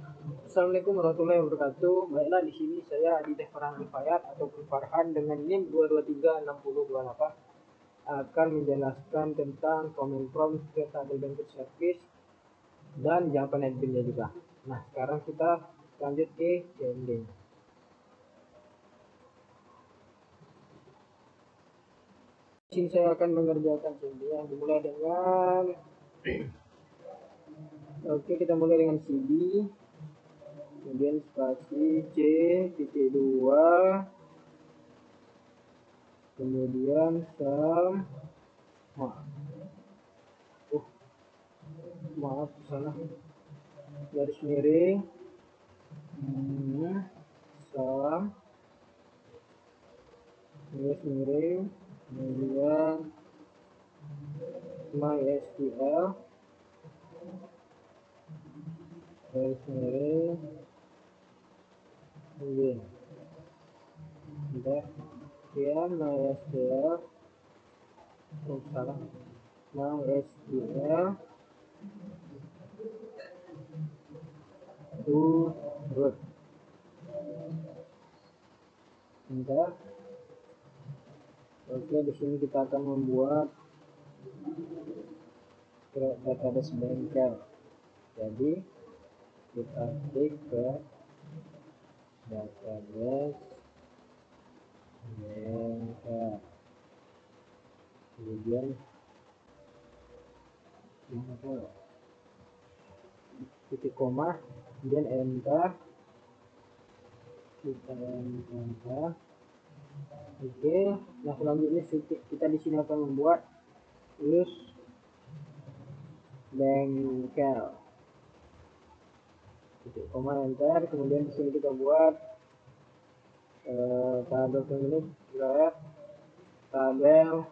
Assalamualaikum warahmatullahi wabarakatuh. Baiklah, di sini saya Adi Teh Farhan Rifayat ataupun Farhan dengan NIM 2236028 akan menjelaskan tentang command prompt Versatile Banking Service dan jawaban adminnya juga. Nah, sekarang kita lanjut ke CMD. Di sini saya akan mengerjakan CMD yang dimulai dengan oke, kita mulai dengan CD, kemudian spasi C titik 2, kemudian maaf salah, garis miring garis miring, kemudian MySQL garis miring, kemudian MySQL salah, MySQL to root. Bentar. Oke, di sini kita akan membuat database bengkel. Jadi kita klik ke database bengkel, kemudian titik koma, kemudian enter, kita enter. Oke, nah selanjutnya kita di sini akan membuat use bengkel, titik koma, enter. Kemudian di sini kita buat tabel pemilik, tabel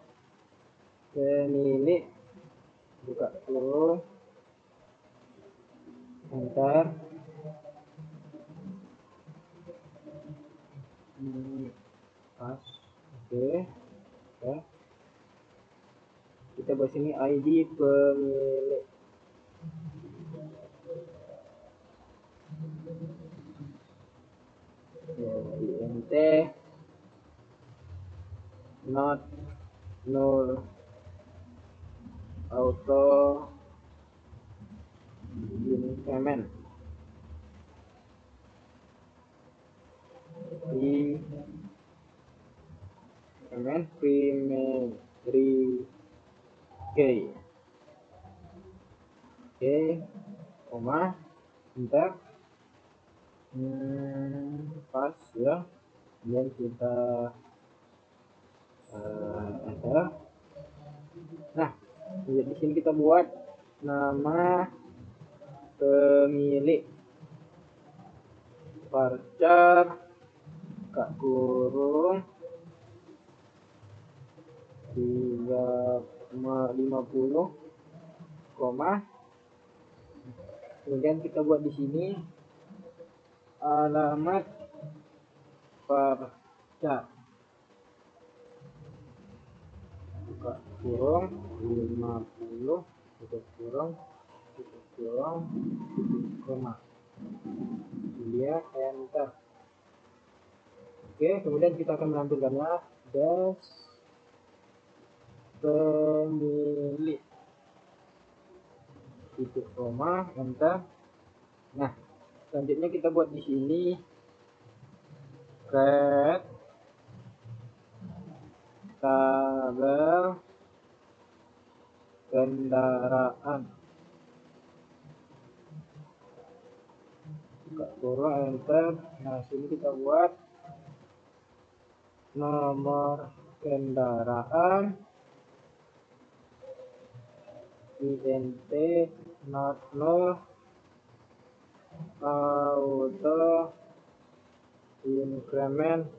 pemilik, buka kurung, enter. Pas, oke. Ya. Kita buat sini ID pemilik, INT not null auto increment primary key. Oke, koma, enter. Pas ya, kemudian kita enter. Nah, di sini kita buat nama pemilik, varchar buka kurung 350 koma, kemudian kita buat di sini alamat varchar buka kurung 50 tutup kurung koma, kemudian enter. Oke, kemudian kita akan menampilkannya dash pemilik titik koma, enter. Nah, selanjutnya kita buat di sini create tabel kendaraan, buka kurung, enter. Nah, sini kita buat nomor kendaraan, INT not null auto increment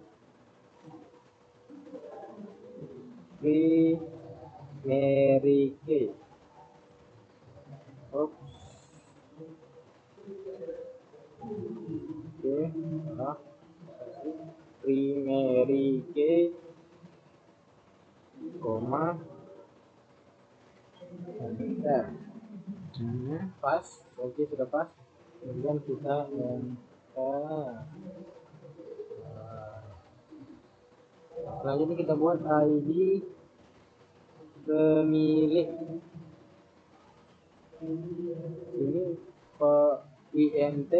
primary key. Oops. Oke, salah. Primary key, koma, enter. Pas, oke, sudah pas. kemudian kita enter. Selanjutnya kita buat ID pemilik. Ini INT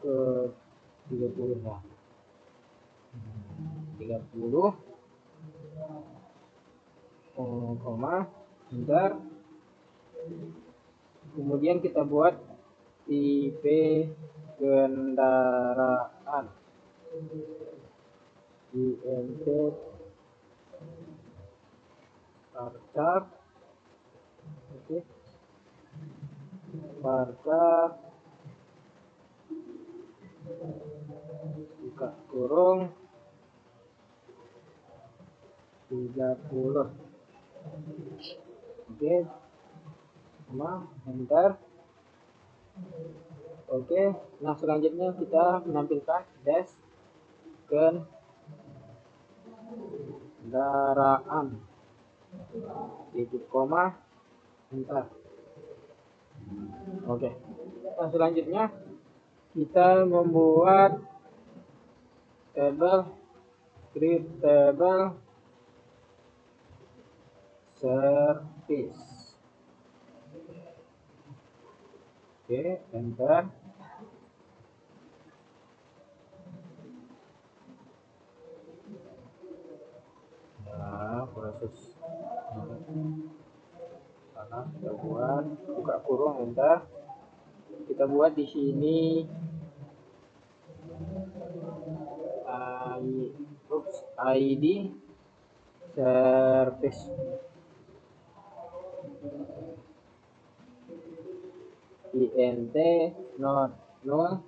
ke 30 ya. 30 koma enter. Kemudian kita buat tipe kendaraan INT parcak. Oke, parcak buka kurung 30. Oke, sama enter. Oke, nah selanjutnya kita menampilkan dash kendaraan titik koma enter. Oke, nah selanjutnya kita membuat tabel script tabel service. Oke, enter. Nah, proses sana kita buat buka kurung enter. Kita buat di sini ID service. INT not null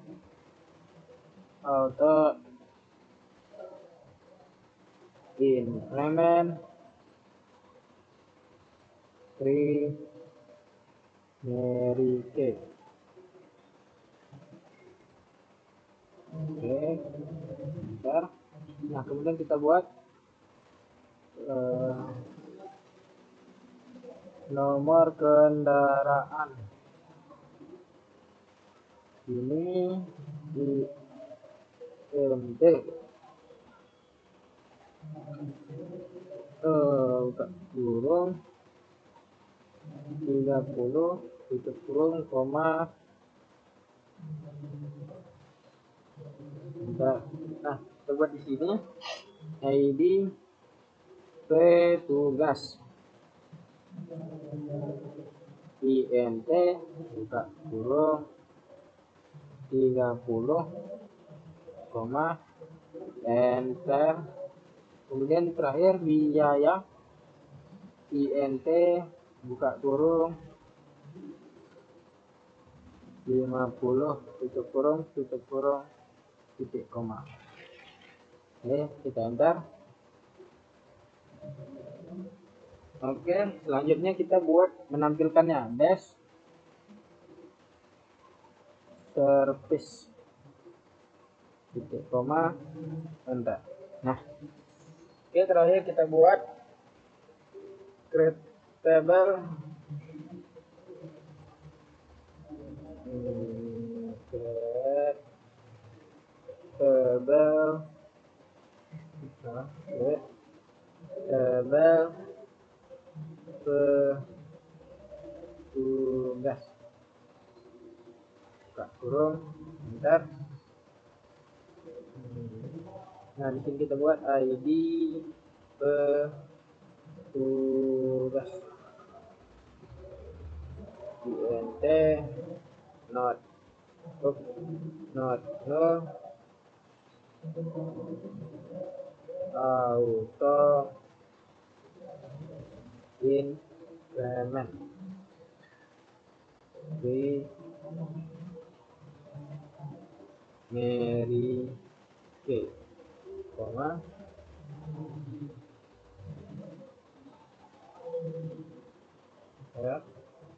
auto increment primary key. Oke, bentar. Nah kemudian kita buat nomor kendaraan ini di INT buka kurung 30 tutup kurung koma. Nah kita buat di sini ID petugas INT buka kurung 30 koma enter. Kemudian terakhir biaya INT buka kurung 50 tutup kurung titik koma. Oke, kita enter. Oke, selanjutnya kita buat menampilkannya dash service titik koma enter. Nah, oke, terakhir kita buat create table create table petugas buka kurung enter. Nah di sini kita buat ID petugas INT not no auto increment primary key koma ya,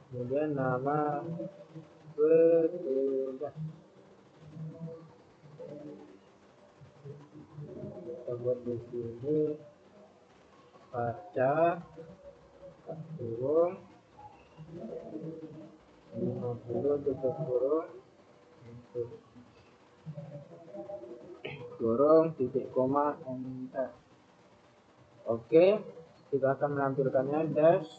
kemudian nama petugas kita buat di sini baca kurung 50 50 tutup kurung kurung titik koma enter. Oke, kita akan menampilkannya dash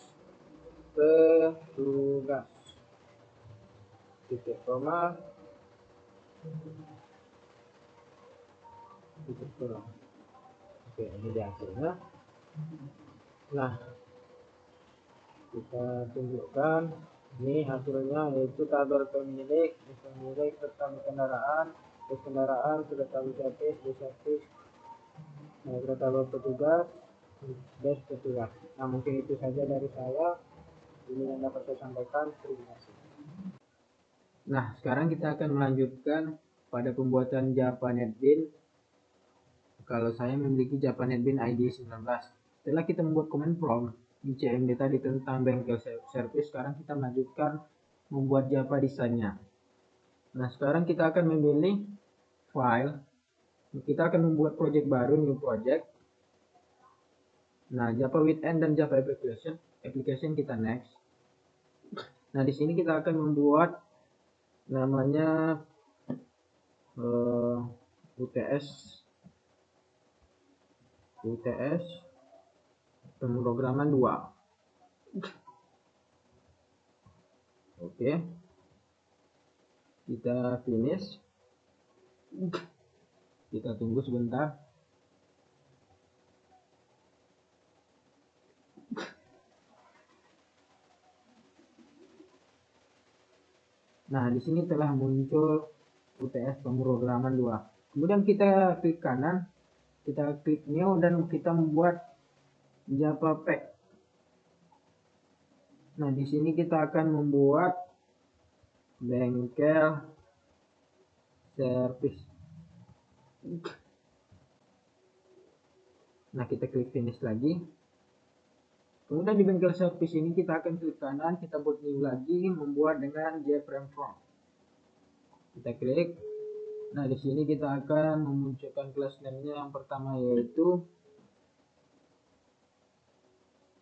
petugas titik koma titik kurung. Oke, ini dia hasilnya. Nah, kita tunjukkan ini hasilnya, yaitu tabel pemilik tentang kendaraan, kereta servis, kereta petugas, dash petugas. Nah, mungkin itu saja dari saya. Ini yang dapat saya sampaikan. Terima kasih. Nah, sekarang kita akan melanjutkan pada pembuatan Java NetBeans. Kalau saya memiliki Java NetBeans ID 19. Setelah kita membuat command prompt di CMD tadi tentang bengkel service, sekarang kita melanjutkan membuat Java desainnya. Nah, sekarang kita akan memilih file. Kita akan membuat project baru, new project. Nah, Java with-end dan Java application kita next. Nah, di sini kita akan membuat namanya UTS pemrograman 2. Oke, kita finish, kita tunggu sebentar. Nah, di sini telah muncul UTS pemrograman 2. Kemudian kita klik kanan, kita klik new dan kita membuat Java Pack. Nah, di sini kita akan membuat bengkel service. Nah, kita klik finish lagi. Kemudian di bengkel service ini kita akan klik kanan, kita buat new lagi, membuat dengan JFrame Front. Kita klik. Nah, di sini kita akan memunculkan class name-nya. Yang pertama yaitu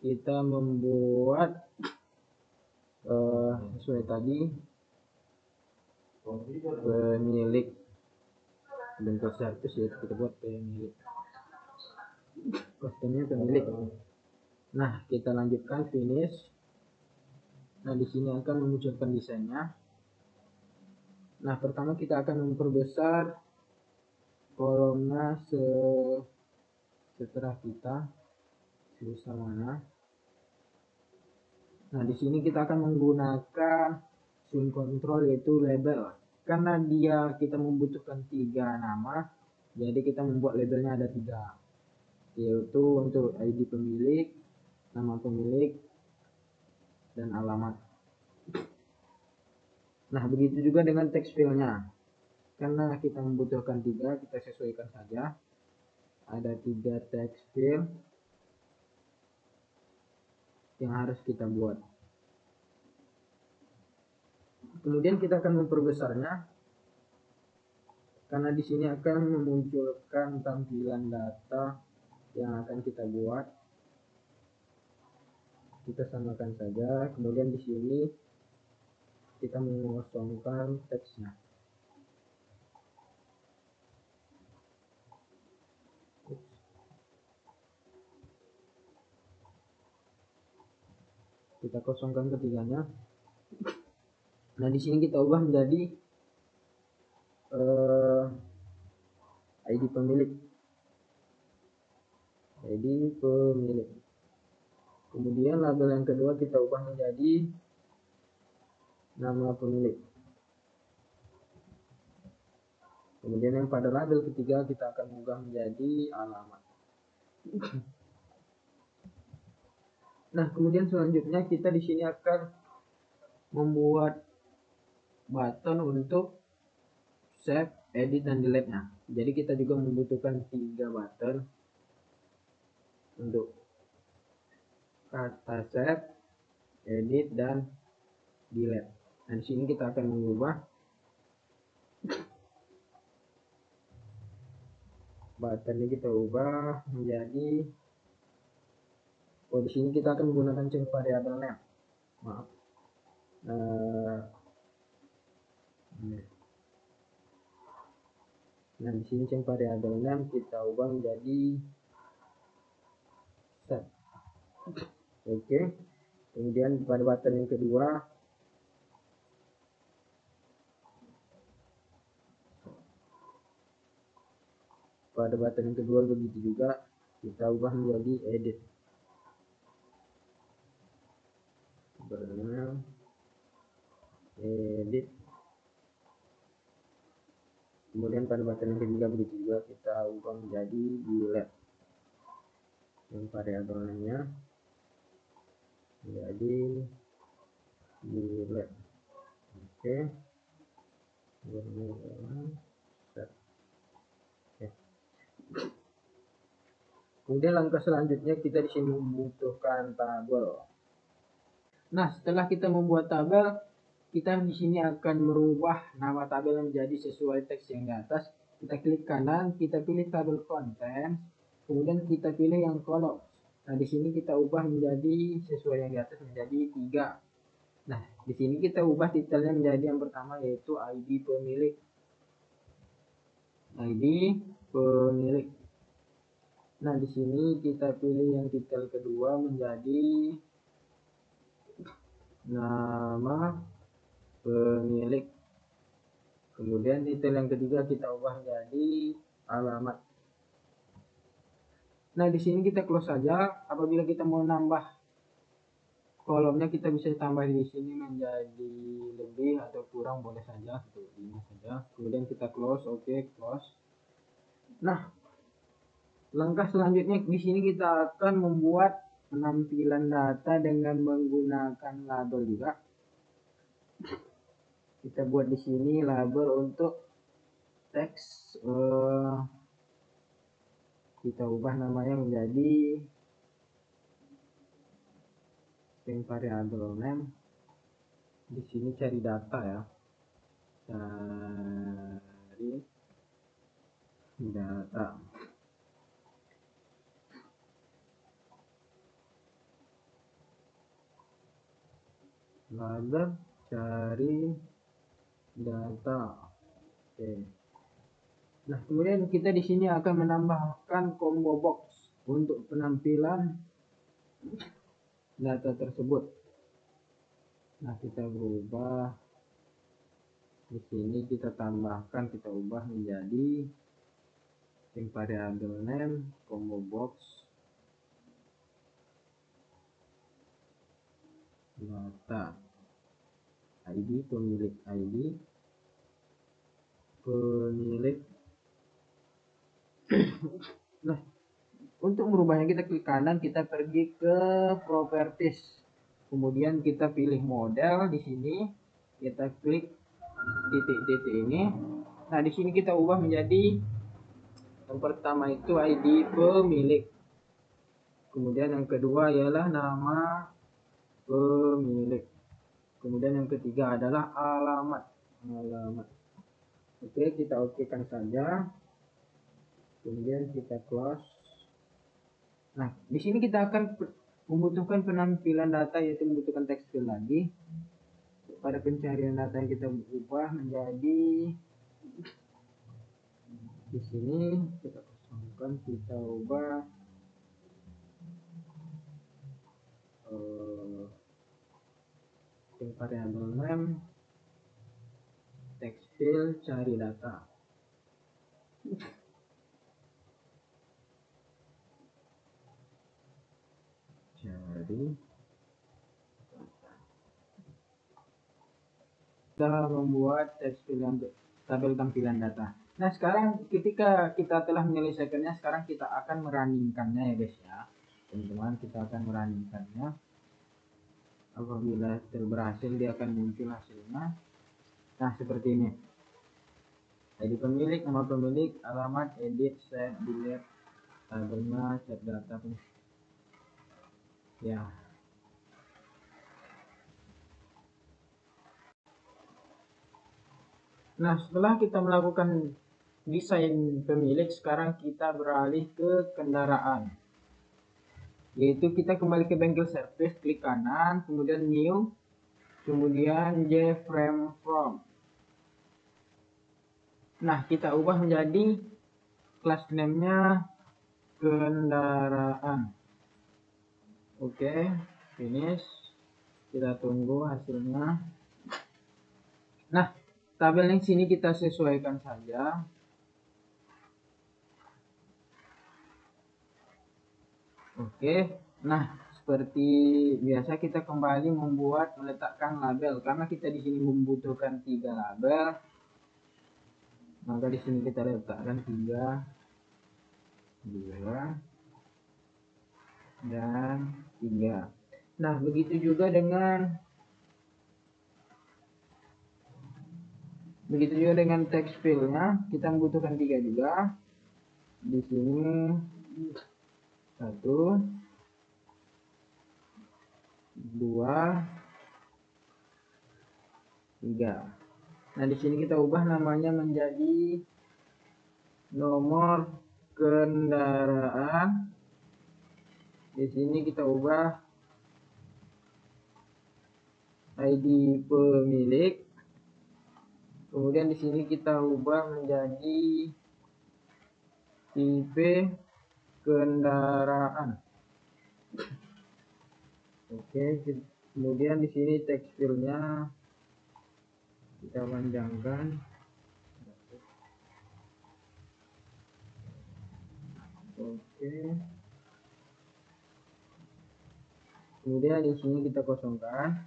kita membuat sesuai tadi, pemilik bengkel service, yaitu kita buat pemilik, customnya pemilik. Nah, kita lanjutkan finish. Nah, di sini akan memunculkan desainnya. Nah, pertama kita akan memperbesar kolomnya setelah kita sebesar mana. Nah, di sini kita akan menggunakan swing control, yaitu label. Karena kita membutuhkan 3 nama, jadi kita membuat labelnya ada 3, yaitu untuk ID pemilik, nama pemilik, dan alamat. Nah, begitu juga dengan text field-nya. Karena kita membutuhkan 3, kita sesuaikan saja. Ada 3 text field yang harus kita buat. Kemudian kita akan memperbesarnya, karena di sini akan memunculkan tampilan data yang akan kita buat. Kita samakan saja. Kemudian di sini kita mengosongkan teksnya. Kita kosongkan ketiganya. Nah, di sini kita ubah menjadi ID pemilik. Kemudian label yang kedua kita ubah menjadi nama pemilik. Kemudian yang pada label ketiga kita akan ubah menjadi alamat. Nah, kemudian selanjutnya kita di sini akan membuat button untuk save, edit, dan delete-nya. Jadi kita juga membutuhkan 3 button untuk kata save, edit, dan delete. Nah, di sini kita akan mengubah buttonnya, kita ubah menjadi, di sini kita akan menggunakan change variable name. Maaf. Nah, di sini change variable name kita ubah menjadi set. Oke. Kemudian pada button yang kedua begitu juga kita ubah menjadi edit. Edit. Kemudian pada button yang ketiga begitu juga kita ubah menjadi delete. Yang variabelnya jadi delete. Oke. Kemudian langkah selanjutnya kita di sini membutuhkan tabel. Nah, setelah kita membuat tabel, kita di sini akan merubah nama tabel menjadi sesuai teks yang di atas. Kita klik kanan, kita pilih tabel konten, kemudian kita pilih yang column. Nah, di sini kita ubah menjadi sesuai yang di atas menjadi 3. Nah, di sini kita ubah titelnya menjadi yang pertama yaitu ID pemilik. ID pemilik. Nah, di sini kita pilih yang titel kedua menjadi nama pemilik. Kemudian titel yang ketiga kita ubah menjadi alamat. Nah, di sini kita close saja. Apabila kita mau nambah kolomnya, kita bisa tambah di sini menjadi lebih atau kurang, boleh saja, ini saja. Kemudian kita close, oke, close. Nah, langkah selanjutnya di sini kita akan membuat penampilan data dengan menggunakan label juga. Kita buat di sini label untuk teks. Kita ubah namanya menjadi string variable name. Di sini cari data ya. Cari data. Label cari data. Oke. Nah, kemudian kita di sini akan menambahkan combo box untuk penampilan data tersebut. Nah, kita berubah di sini, kita tambahkan, kita ubah menjadi string variable name combo box data ID pemilik Nah, untuk merubahnya kita klik kanan, kita pergi ke properties, kemudian kita pilih model. Di sini kita klik titik-titik ini. Nah, di sini kita ubah menjadi yang pertama itu ID pemilik, kemudian yang kedua ialah nama pemilik, kemudian yang ketiga adalah alamat. Oke, kita okekan saja. Kemudian kita close. Nah, di sini kita akan membutuhkan penampilan data, yaitu membutuhkan teks field lagi. Pada pencarian data yang kita ubah menjadi di sini kita kosongkan, kita ubah variable name text field cari data. Kita membuat teks field untuk tabel tampilan data. Nah, sekarang ketika kita telah menyelesaikannya, sekarang kita akan merunningkannya ya guys ya. Teman-teman, kita akan merunningkannya. Apabila berhasil, dia akan muncul hasilnya. Nah, seperti ini. ID pemilik, nama pemilik, alamat, edit, set, delete, tabelnya, set data. Ya. Nah, setelah kita melakukan desain pemilik, sekarang kita beralih ke kendaraan. Yaitu kita kembali ke bengkel service, klik kanan, kemudian new, kemudian JFrame from. Nah, kita ubah menjadi class name-nya kendaraan. Oke, finish. Kita tunggu hasilnya. Nah, tabel yang sini kita sesuaikan saja. Oke, nah seperti biasa kita kembali meletakkan label karena kita di sini membutuhkan 3 label. Maka di sini kita letakkan 3, 2, dan 3. Nah, begitu juga dengan text field-nya, kita membutuhkan 3 juga. Di sini 1, 2, 3. Nah, di sini kita ubah namanya menjadi nomor kendaraan. Di sini kita ubah ID pemilik. Kemudian di sini kita ubah menjadi tipe kendaraan. Oke, kemudian di sini text field-nya kita panjangkan. Oke. Kemudian di sini kita kosongkan.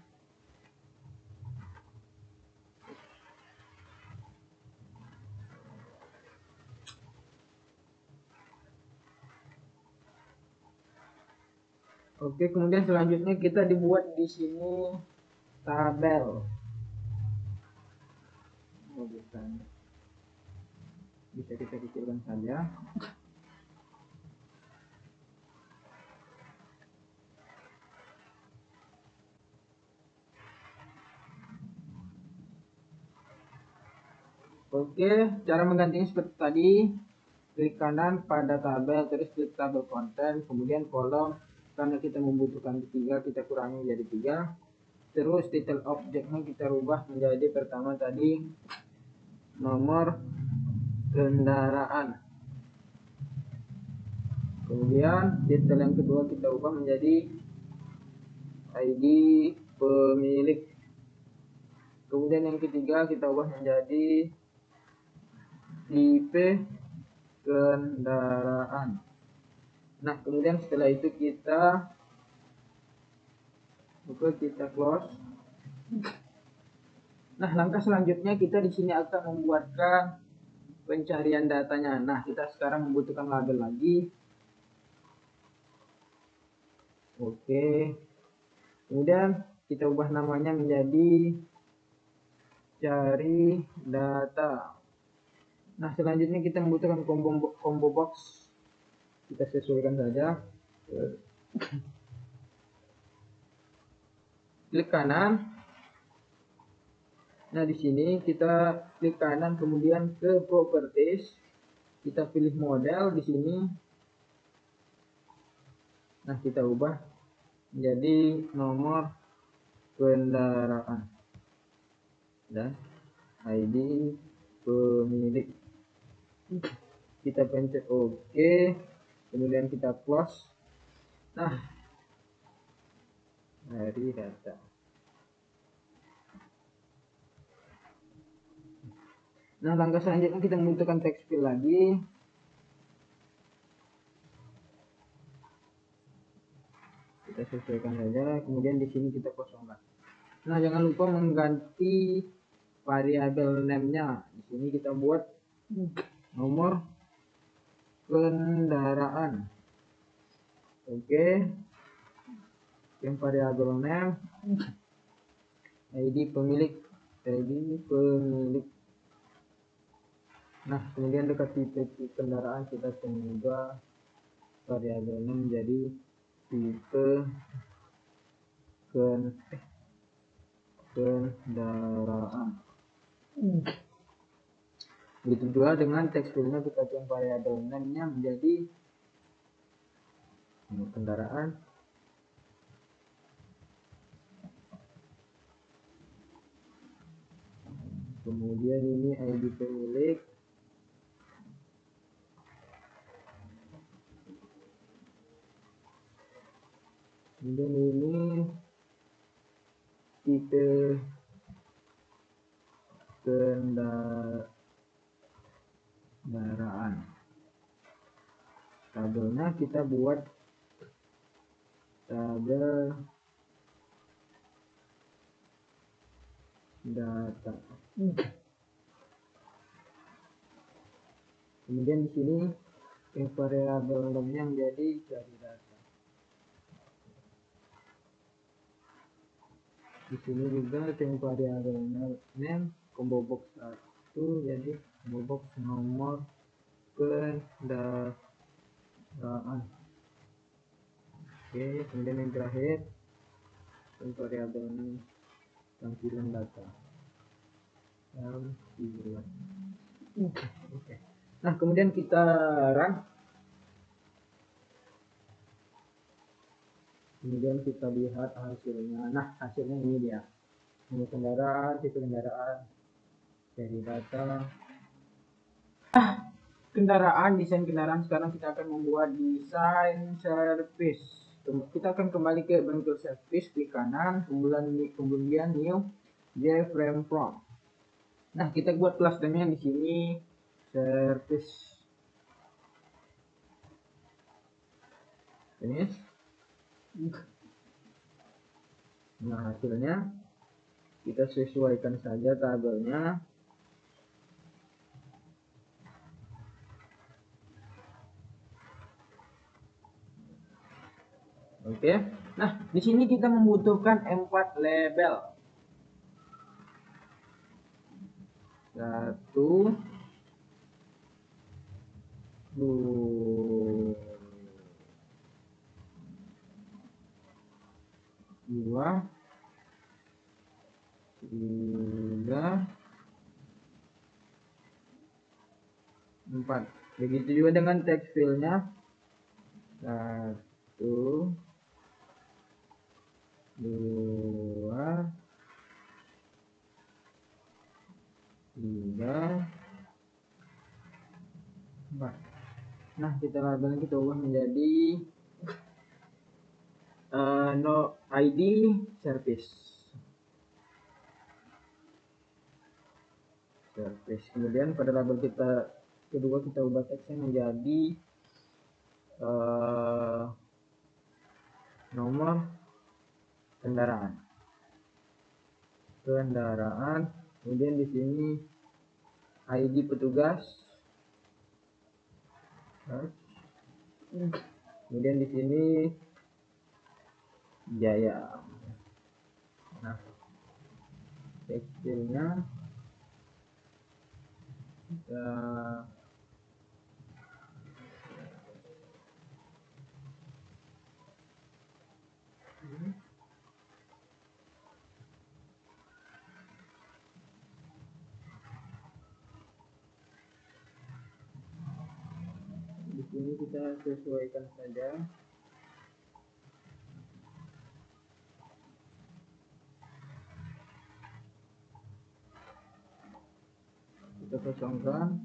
Oke, kemudian selanjutnya kita dibuat di sini tabel. Bisa kita kecilkan saja. Oke, cara menggantinya seperti tadi. Klik kanan pada tabel, terus klik tabel konten, kemudian kolom. Karena kita membutuhkan 3, kita kurangi menjadi 3. Terus title objeknya kita rubah menjadi pertama tadi nomor kendaraan. Kemudian title yang kedua kita ubah menjadi ID pemilik. Kemudian yang ketiga kita ubah menjadi tipe kendaraan. Nah, kemudian setelah itu kita close. Nah, langkah selanjutnya kita di sini akan membuatkan pencarian datanya. Nah, kita sekarang membutuhkan label lagi. Oke. Kemudian kita ubah namanya menjadi cari data. Nah, selanjutnya kita membutuhkan combo box. Kita sesuaikan saja. Klik kanan. Nah, di sini kita klik kanan kemudian ke properties. Kita pilih model di sini. Nah, kita ubah menjadi nomor kendaraan dan ID pemilik. Kita pencet OK, kemudian kita close. Nah, dari data. Nah, langkah selanjutnya kita membutuhkan text field lagi. Kita sesuaikan saja, kemudian di sini kita kosongkan. Nah, jangan lupa mengganti variabel name-nya. Di sini kita buat nomor kendaraan. Oke. Yang variabel name ID pemilik. Nah, kemudian dekat tipe kendaraan kita ubah variabel name menjadi tipe kendaraan. Begitu juga dengan text field-nya kita ubah variabel name-nya menjadi kendaraan. Kemudian ini ID pemilik. Kemudian ini tipe kendaraan. Tabelnya kita buat tabel data. Kemudian di sini variabel yang jadi cari data. Di sini juga variabel name combo box 1 jadi combo box nomor kendaraan. Oke, kemudian yang terakhir variabel tampilan data. Oke. Nah, kemudian kita run. Kemudian kita lihat hasilnya. Nah, hasilnya ini dia. Ini kendaraan, tipe kendaraan, dari data. Kendaraan, desain kendaraan. Sekarang kita akan membuat desain service. Kita akan kembali ke bentuk service, klik kanan, kemudian new JFrame from. Nah, kita buat kelas namanya di sini service. Finish. Nah, hasilnya kita sesuaikan saja tabelnya. Oke. Nah, di sini kita membutuhkan 4 label. 1 2 3 4. Begitu juga dengan text field-nya. 1 2 3 4. Nah, kita labelnya kita ubah menjadi no ID service. Kemudian pada label kita kedua kita ubah teksnya menjadi nomor kendaraan. Kemudian di sini ID petugas. Kemudian di sini Jaya. Nah, tekstilnya di sini kita sesuaikan saja. Kita kosongkan.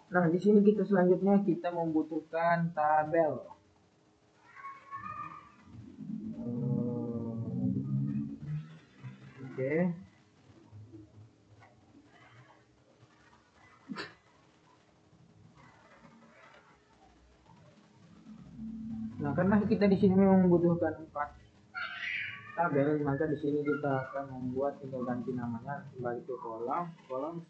Nah, di sini kita selanjutnya kita membutuhkan tabel. Oke. Nah, karena kita di sini memang membutuhkan 4 tabel, maka di sini kita akan membuat, kita ganti namanya kembali ke kolom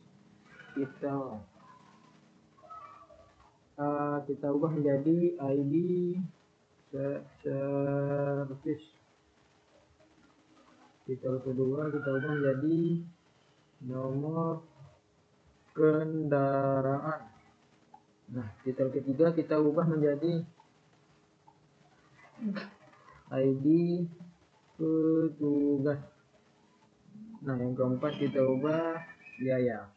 kita ubah menjadi ID service. Titel kedua kita ubah menjadi nomor kendaraan. Nah, titel ketiga kita ubah menjadi ID petugas. Nah, yang keempat kita ubah biaya.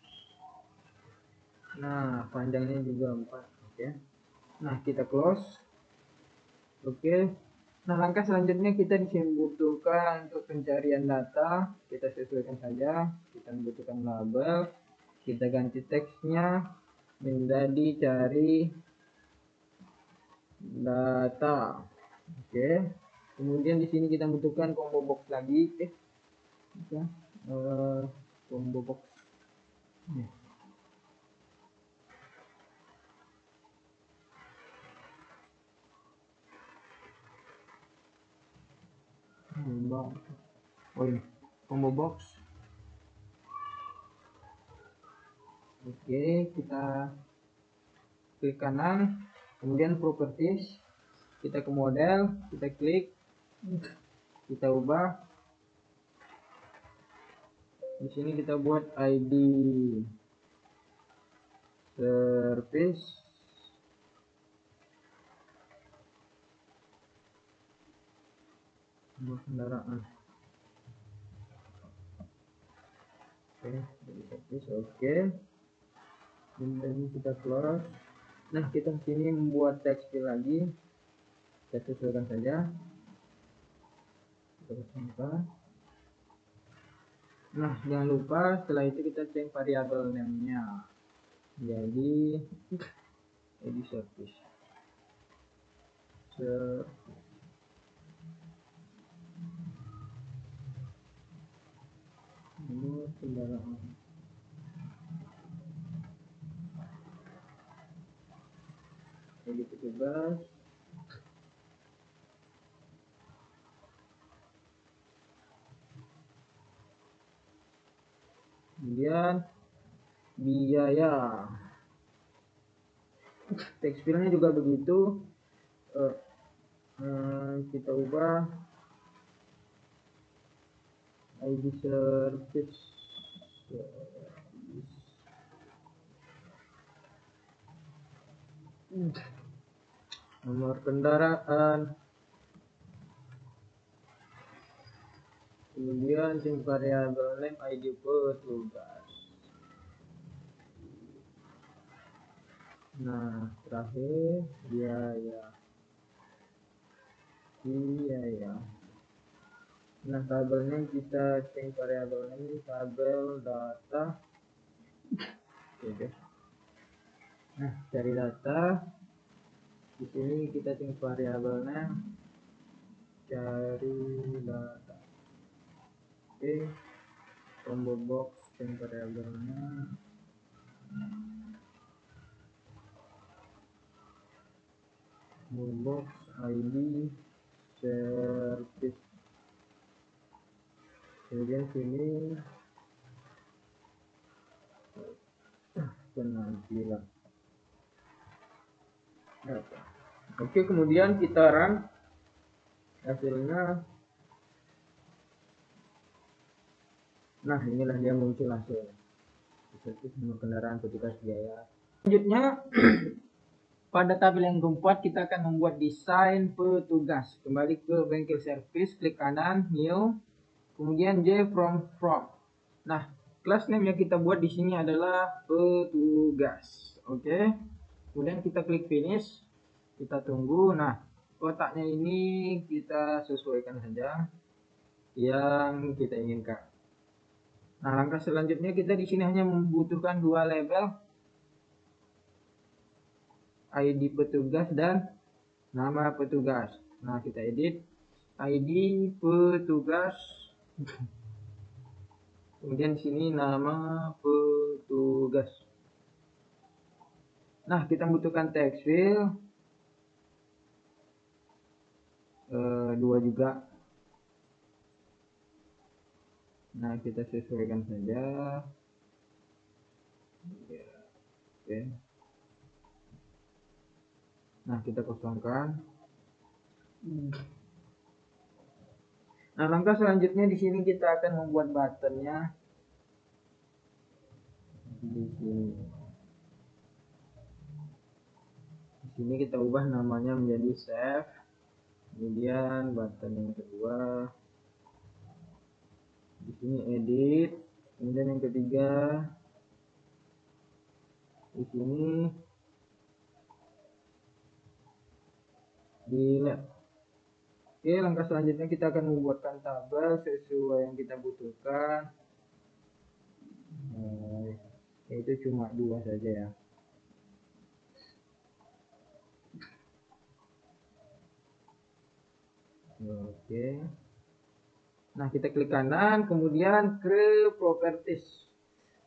Nah, panjangnya juga 4. Oke. Nah, kita close. Oke. Nah, langkah selanjutnya kita membutuhkan untuk pencarian data. Kita sesuaikan saja. Kita membutuhkan label. Kita ganti teksnya. menjadi cari data. Oke. Kemudian di sini kita butuhkan combo box lagi. Combo box. Oh ini combo box. Oke, kita klik kanan, kemudian properties, kita ke model, kita klik, kita ubah. Di sini kita buat ID service kendaraan. Oke, jadi service. Oke. Dan kita close. Nah, kita sini membuat text field lagi. Kita sesuaikan saja. Nah, jangan lupa setelah itu kita change variabel name-nya. Jadi ID service. Ini kendaraan. Jadi petugas. Kemudian biaya. Text fieldnya juga begitu. Kita ubah ID service. Nomor kendaraan. Kemudian change variable name ID petugas. Nah, terakhir biaya. Nah, tabelnya kita change variable name tabel data. Oke. Nah, cari data. Di sini kita change variable name cari data. Oke. Combo box change variable name. Box ID service. Kemudian sini penampilan. Oke, kemudian kita run. Hasilnya, nah inilah dia muncul hasilnya. Seperti nomor kendaraan, petugas, biaya. Selanjutnya pada tabel yang keempat kita akan membuat desain petugas. Kembali ke bengkel service, klik kanan, new, kemudian J from. Nah, class name yang kita buat di sini adalah petugas. Oke. Kemudian kita klik finish, kita tunggu. Nah, kotaknya ini kita sesuaikan saja yang kita inginkan. Nah, langkah selanjutnya kita di sini hanya membutuhkan dua label, ID petugas dan nama petugas. Nah, kita edit ID petugas. Kemudian di sini nama petugas. Nah, kita membutuhkan text field 2 juga. Nah, kita sesuaikan saja. Oke. Nah, kita kosongkan. Nah, langkah selanjutnya di sini kita akan membuat buttonnya. Di sini kita ubah namanya menjadi save. Kemudian button yang kedua di sini edit. Kemudian yang ketiga di sini delete. Oke, langkah selanjutnya kita akan membuatkan tabel sesuai yang kita butuhkan. Itu cuma 2 saja ya. Oke. Nah, kita klik kanan, kemudian ke properties.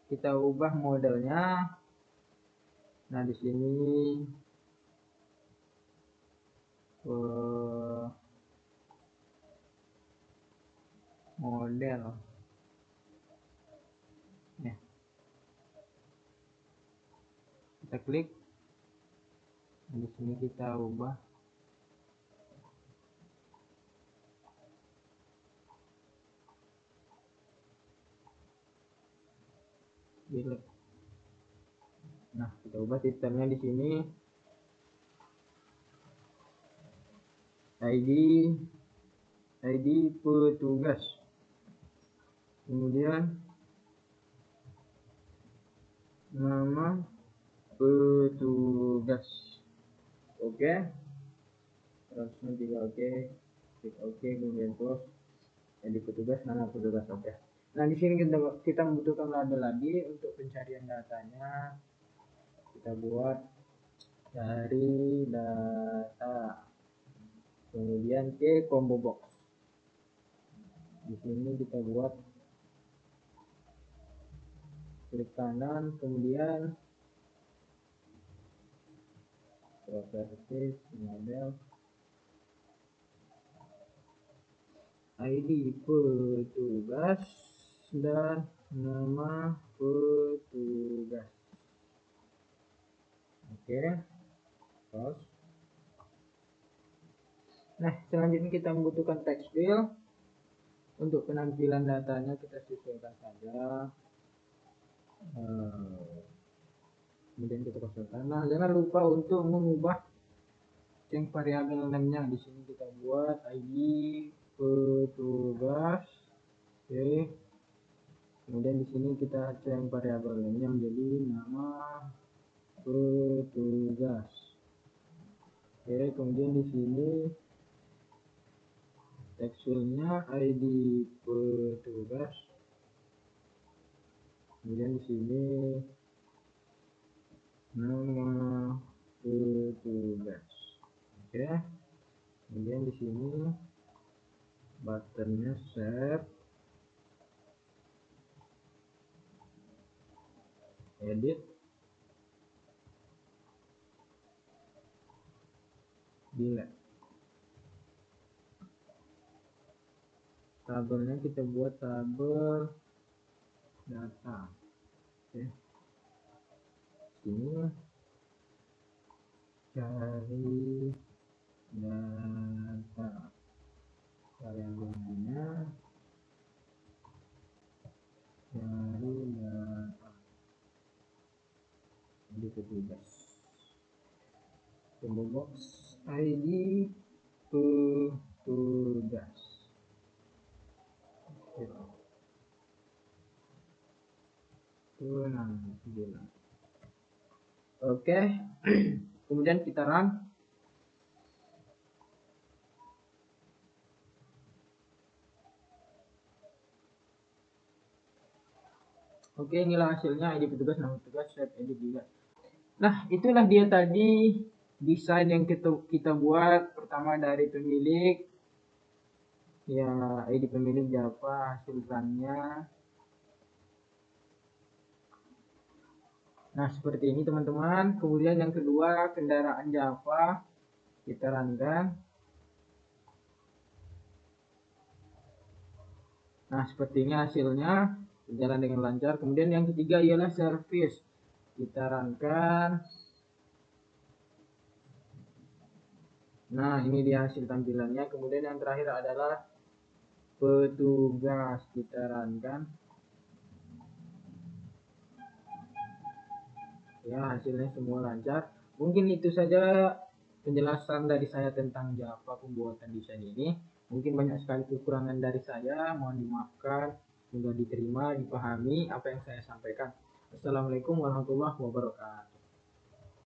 Kita ubah modelnya. Nah, di sini model. Ya, kita klik. Di sini kita ubah bila. Nah, kita ubah sistemnya di sini ID petugas, kemudian nama petugas. Oke, terus nanti oke, klik oke, kemudian close. Jadi petugas, nama petugas. Oke. Nah, di sini kita membutuhkan label lagi untuk pencarian datanya. Kita buat dari data, kemudian ke combo box. Di sini kita buat klik kanan, kemudian properties, model, ID petugas, dan nama petugas. Oke, terus. Nah, selanjutnya kita membutuhkan text field. Untuk penampilan datanya kita sesuaikan saja. Kemudian kita kosongkan. Nah, jangan lupa untuk mengubah yang variabel name-nya. Di sini kita buat ID petugas. Oke. Kemudian di sini kita cek variabel name-nya menjadi nama petugas. Oke, kemudian di sini teksturnya ID petugas. Kemudian di sini nama petugas. Oke. Kemudian di sini buttonnya save, edit, delete. Tabelnya kita buat tabel data. Oke. Sini cari data, variabelnya cari data, jadi petugas. Combo box ID petugas. Oke. Kemudian kita run. Oke, inilah hasilnya, ID petugas, nama petugas, save, edit juga. Nah, itulah dia tadi desain yang kita buat. Pertama dari pemilik, ya ID pemilik Java, hasil runnya. Nah, seperti ini teman-teman. Kemudian yang kedua, kendaraan Java, kita runkan. Nah, seperti ini hasilnya, berjalan dengan lancar. Kemudian yang ketiga ialah service, kita runkan. Nah, ini dia hasil tampilannya. Kemudian yang terakhir adalah petugas, kita runkan. Ya, hasilnya semua lancar. Mungkin itu saja penjelasan dari saya tentang Java pembuatan desain ini. Mungkin banyak sekali kekurangan dari saya, mohon dimaafkan. Semoga diterima, dipahami apa yang saya sampaikan. Assalamualaikum warahmatullahi wabarakatuh.